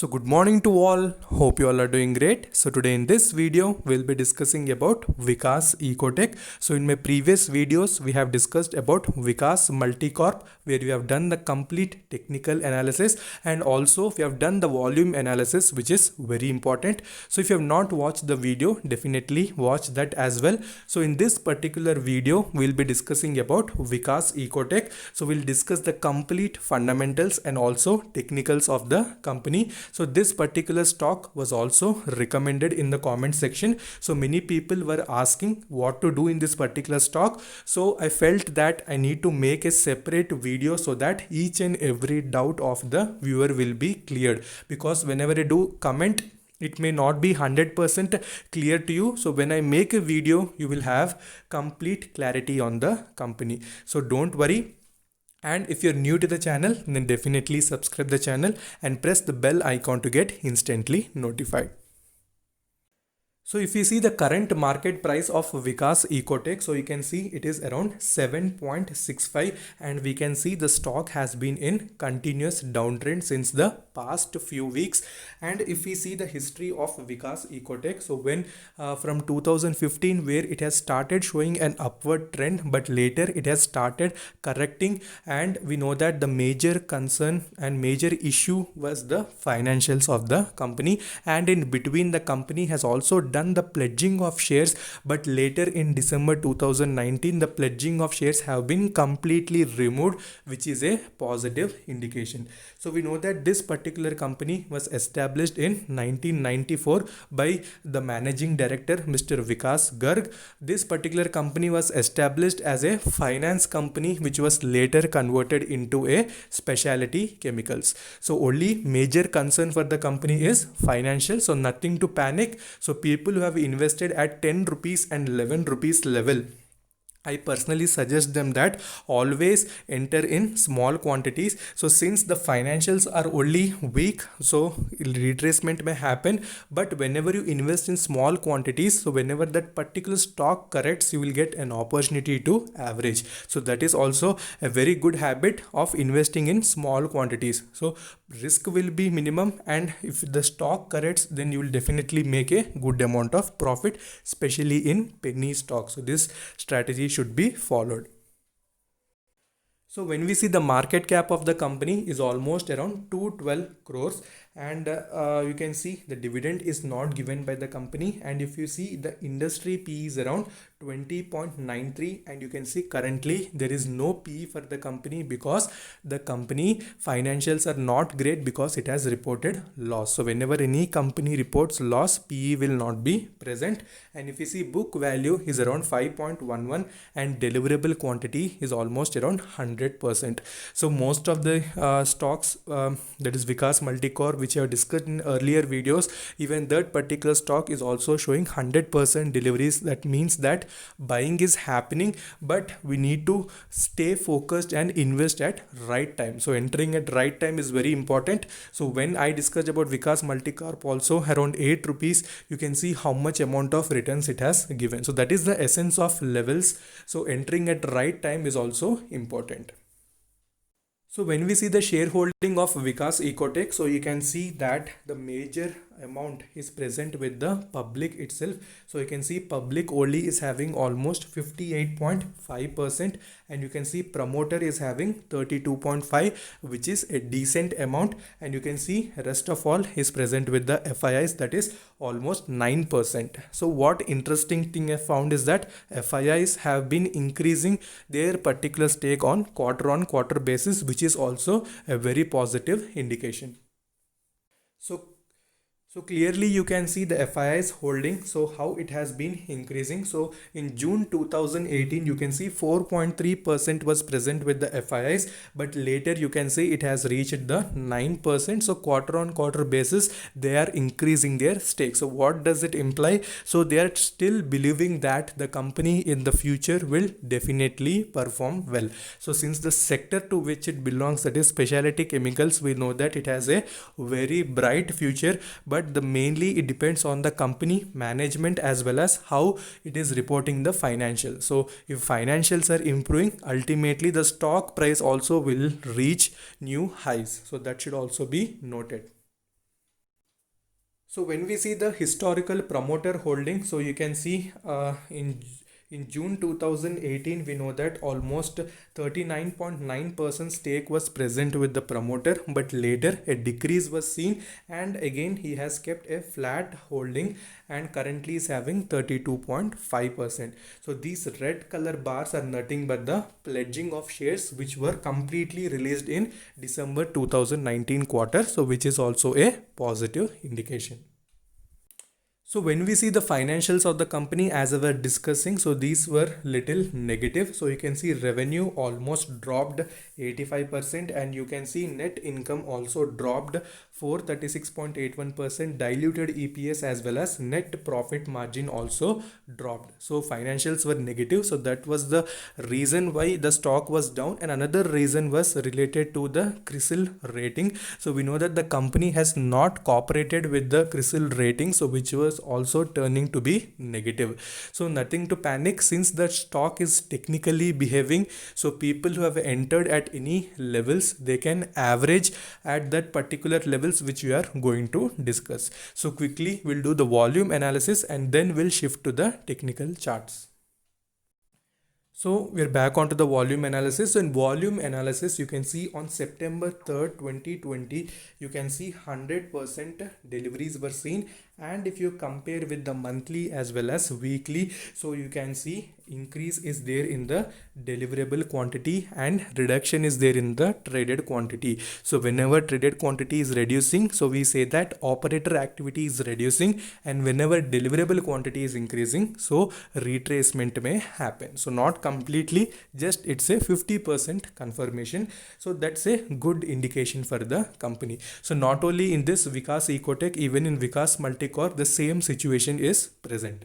So good morning to all. Hope you all are doing great. So today in this video we'll be discussing about Vikas Ecotech. So in my previous videos we have discussed about Vikas Multicorp, where we have done the complete technical analysis and also we have done the volume analysis, which is very important. So if you have not watched the video, definitely watch that as well. So in this particular video we'll be discussing about Vikas Ecotech. So we'll discuss the complete fundamentals and also technicals of the company. So this particular stock was also recommended in the comment section. So many people were asking what to do in this particular stock. So I felt that I need to make a separate video so that each and every doubt of the viewer will be cleared, because whenever I do comment, it may not be 100% clear to you. So when I make a video, you will have complete clarity on the company. So don't worry. And if you're new to the channel, then definitely subscribe the channel and press the bell icon to get instantly notified. So if you see the current market price of Vikas Ecotech, so you can see it is around 7.65, and we can see the stock has been in continuous downtrend since the past few weeks. And if we see the history of Vikas Ecotech, so when from 2015, where it has started showing an upward trend, but later it has started correcting, and we know that the major concern and major issue was the financials of the company, and in between the company has also done the pledging of shares, but later in December 2019 the pledging of shares have been completely removed, which is a positive indication. So we know that this particular company was established in 1994 by the managing director Mr. Vikas Garg. This particular company was established as a finance company, which was later converted into a specialty chemicals. So only major concern for the company is financial, so nothing to panic. So people who have invested at 10 rupees and 11 rupees level, I personally suggest them that always enter in small quantities. So since the financials are only weak, so retracement may happen, but whenever you invest in small quantities, so whenever that particular stock corrects, you will get an opportunity to average. So that is also a very good habit of investing in small quantities. So risk will be minimum, and if the stock corrects, then you will definitely make a good amount of profit, especially in penny stocks. So this strategy should be followed. So when we see the market cap of the company is almost around 212 crores, and you can see the dividend is not given by the company, and if you see the industry P is around 20.93, and you can see currently there is no P for the company because the company financials are not great, because it has reported loss. So whenever any company reports loss, PE will not be present. And if you see book value is around 5.11, and deliverable quantity is almost around 100%. So most of the stocks, that is Vikas Multicorp, which I have discussed in earlier videos, even that particular stock is also showing 100% deliveries. That means that buying is happening, but we need to stay focused and invest at right time. So entering at right time is very important. So when I discussed about Vikas Multicorp also around 8 rupees, you can see how much amount of returns it has given. So that is the essence of levels. So entering at right time is also important. So when we see the shareholding of Vikas Ecotech, so you can see that the major amount is present with the public itself. So you can see public only is having almost 58.5%, and you can see promoter is having 32.5, which is a decent amount, and you can see rest of all is present with the FIIs, that is almost 9%. So what interesting thing I found is that FIIs have been increasing their particular stake on quarter basis, which is also a very positive indication. So clearly you can see the FIIs holding, so how it has been increasing. So in June 2018, you can see 4.3% was present with the FIIs, but later you can see it has reached the 9%. So quarter basis, they are increasing their stake. So what does it imply? So they are still believing that the company in the future will definitely perform well. So since the sector to which it belongs, that is specialty chemicals, we know that it has a very bright future, but the mainly it depends on the company management as well as how it is reporting the financial. So if financials are improving, ultimately the stock price also will reach new highs. So that should also be noted. So when we see the historical promoter holding, so you can see in June 2018, we know that almost 39.9% stake was present with the promoter, but later a decrease was seen, and again he has kept a flat holding and currently is having 32.5%. So these red color bars are nothing but the pledging of shares which were completely released in December 2019 quarter, so which is also a positive indication. So when we see the financials of the company as we were discussing, so these were little negative. So you can see revenue almost dropped 85%, and you can see net income also dropped 436.81%, diluted EPS as well as net profit margin also dropped. So financials were negative. So that was the reason why the stock was down, and another reason was related to the CRISIL rating. So we know that the company has not cooperated with the CRISIL rating, so which was also turning to be negative. So nothing to panic since the stock is technically behaving. So people who have entered at any levels, they can average at that particular levels which we are going to discuss. So quickly we'll do the volume analysis and then we'll shift to the technical charts. So we're back onto the volume analysis. So in volume analysis, you can see on September 3rd, 2020, you can see 100% deliveries were seen. And if you compare with the monthly as well as weekly, so you can see increase is there in the deliverable quantity and reduction is there in the traded quantity. So whenever traded quantity is reducing, so we say that operator activity is reducing, and whenever deliverable quantity is increasing, so retracement may happen. So not completely, just it's a 50% confirmation. So that's a good indication for the company. So not only in this Vikas Ecotech, even in Vikas Multicorp, the same situation is present.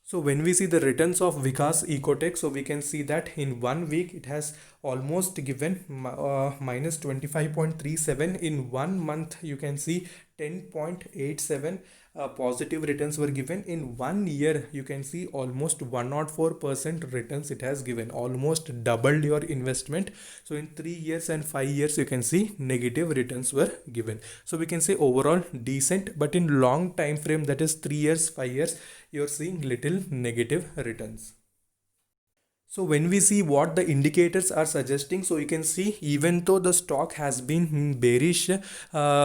So when we see the returns of Vikas Ecotech, so we can see that in 1 week it has almost given minus 25.37. In 1 month you can see 10.87 positive returns were given. In 1 year you can see almost 104% returns it has given, almost doubled your investment. So in 3 years and 5 years you can see negative returns were given. So we can say overall decent, but in long time frame, that is 3 years, 5 years, you're seeing little negative returns. So when we see what the indicators are suggesting, so you can see even though the stock has been in bearish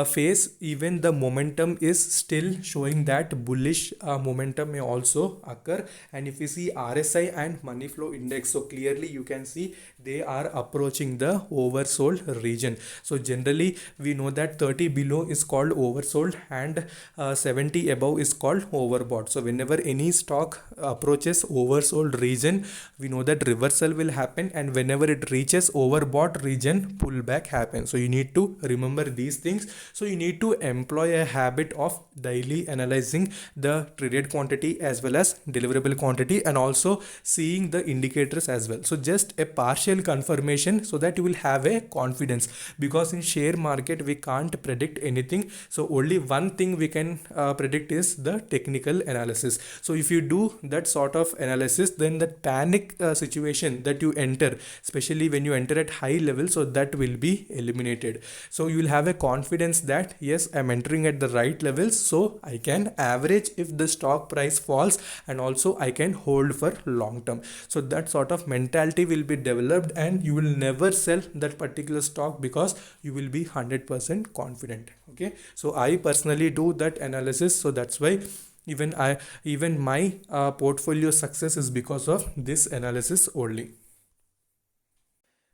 phase, even the momentum is still showing that bullish momentum may also occur. And if you see RSI and money flow index, so clearly you can see they are approaching the oversold region. So generally we know that 30 below is called oversold and 70 above is called overbought. So whenever any stock approaches oversold region, we know that reversal will happen, and whenever it reaches overbought region, pullback happens. So you need to remember these things. So you need to employ a habit of daily analyzing the traded quantity as well as deliverable quantity, and also seeing the indicators as well. So just a partial confirmation so that you will have a confidence, because in share market we can't predict anything. So only one thing we can predict is the technical analysis. So if you do that sort of analysis, then that panic situation that you enter, especially when you enter at high level, so that will be eliminated. So you will have a confidence that yes, I'm entering at the right levels, so I can average if the stock price falls, and also I can hold for long term. So that sort of mentality will be developed, and you will never sell that particular stock because you will be 100% confident. Okay, so I personally do that analysis. So that's why even my portfolio success is because of this analysis only.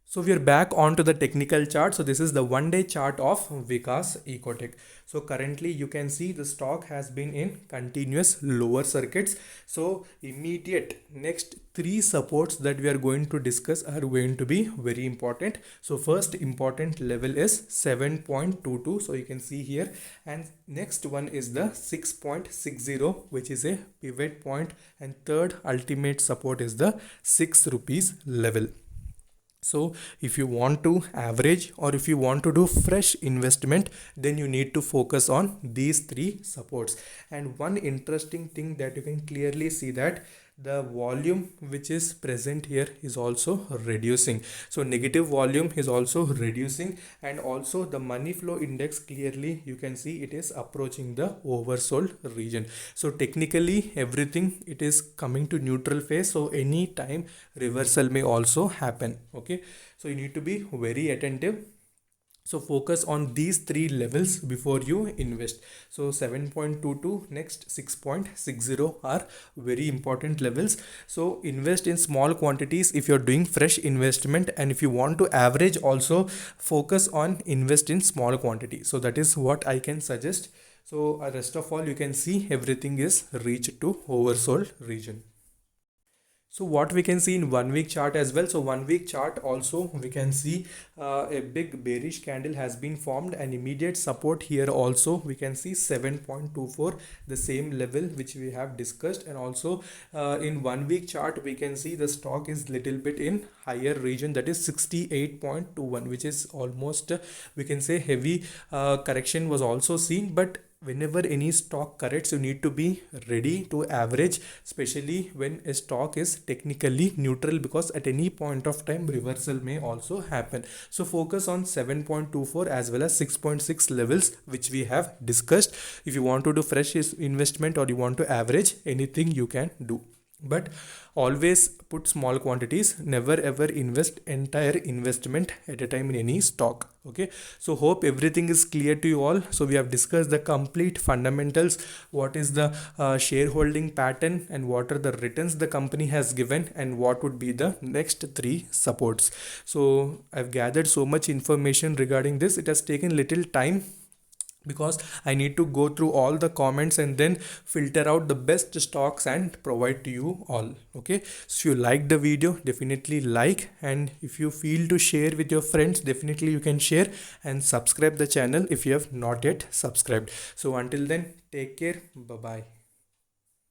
So we are back onto the technical chart. So this is the 1-day chart of Vikas Ecotech. So currently you can see the stock has been in continuous lower circuits. So immediate next 3 supports that we are going to discuss are going to be very important. So first important level is 7.22. So you can see here, and next one is the 6.60, which is a pivot point, and third ultimate support is the 6 rupees level. So if you want to average or if you want to do fresh investment, then you need to focus on these 3 supports. And one interesting thing that you can clearly see that the volume which is present here is also reducing. So negative volume is also reducing, and also the money flow index, clearly you can see it is approaching the oversold region. So technically everything it is coming to neutral phase, so any time reversal may also happen. Okay, so you need to be very attentive. So focus on these three levels before you invest. So 7.22, next 6.60 are very important levels. So invest in small quantities if you're doing fresh investment, and if you want to average also, focus on invest in small quantity. So that is what I can suggest. So rest of all, you can see everything is reached to oversold region. So what we can see in 1 week chart as well. So 1 week chart also we can see a big bearish candle has been formed, and immediate support here also we can see 7.24, the same level which we have discussed. And also in 1 week chart we can see the stock is little bit in higher region, that is 68.21, which is almost we can say heavy correction was also seen. But whenever any stock corrects, you need to be ready to average, especially when a stock is technically neutral, because at any point of time reversal may also happen. So focus on 7.24 as well as 6.6 levels which we have discussed. If you want to do fresh investment or you want to average, anything you can do, but always put small quantities. Never ever invest entire investment at a time in any stock. Okay, so hope everything is clear to you all. So we have discussed the complete fundamentals, what is the shareholding pattern, and what are the returns the company has given, and what would be the next three supports. So I've gathered so much information regarding this. It has taken little time because I need to go through all the comments and then filter out the best stocks and provide to you all. Okay, so if you like the video, definitely like, and if you feel to share with your friends, definitely you can share, and subscribe the channel if you have not yet subscribed. So until then, take care, bye bye.